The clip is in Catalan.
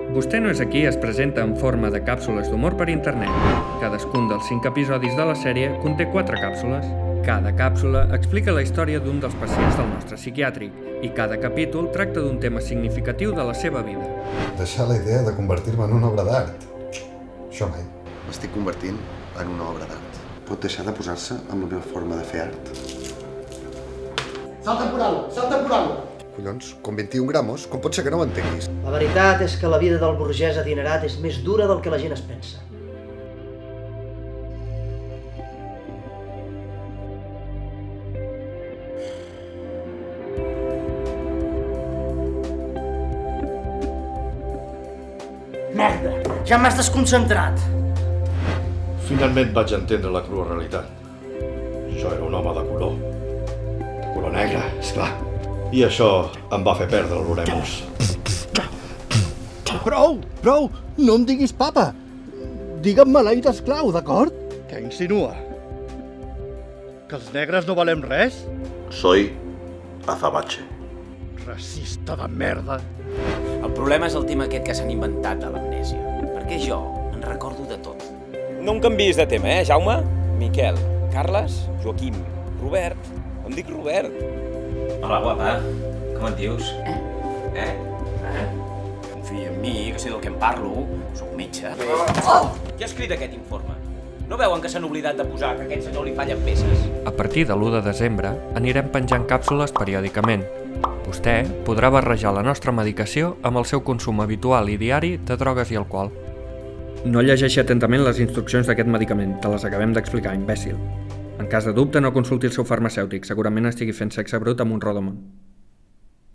Vostè no és aquí es presenta en forma de càpsules d'humor per internet. Cadascun dels 5 episodis de la sèrie conté 4 càpsules. Cada càpsula explica la història d'un dels pacients del nostre psiquiàtric i cada capítol tracta d'un tema significatiu de la seva vida. Deixar la idea de convertir-me en una obra d'art. Això mai. M'estic convertint en una obra d'art. Pot deixar de posar-se amb la meva forma de fer art? Salt temporal! Salt temporal! Collons, com 21 gramos, com pot ser que no ho entenguis? La veritat és que la vida del burgès adinerat és més dura del que la gent es pensa. Merda! Ja m'has desconcentrat! Finalment vaig entendre la crua realitat. Jo era un home de color negre, esclar. I això em va fer perdre l'Oremus. Prou! No em diguis papa! Digue'm maleït esclau, d'acord? Què insinua? Que els negres no valem res? Soy azabache. Racista de merda! El problema és el tema aquest que s'han inventat de l'amnèsia. Perquè jo en recordo de tot. No em canviïs de tema, Jaume? Miquel, Carles, Joaquim, Robert. Em dic Robert. Hola, guapa. Com et dius? Confia en mi, que sé del que em parlo. Soc metge. Oh! Qui ha escrit aquest informe? No veuen que s'han oblidat de posar que a aquest senyor li fallen peces? A partir de l'1 de desembre anirem penjant càpsules periòdicament. Vostè podrà barrejar la nostra medicació amb el seu consum habitual i diari de drogues i alcohol. No llegeixi atentament les instruccions d'aquest medicament, te les acabem d'explicar, imbècil. En cas de dubte, no consulti el seu farmacèutic, segurament estigui fent sexe brut amb un rodomont.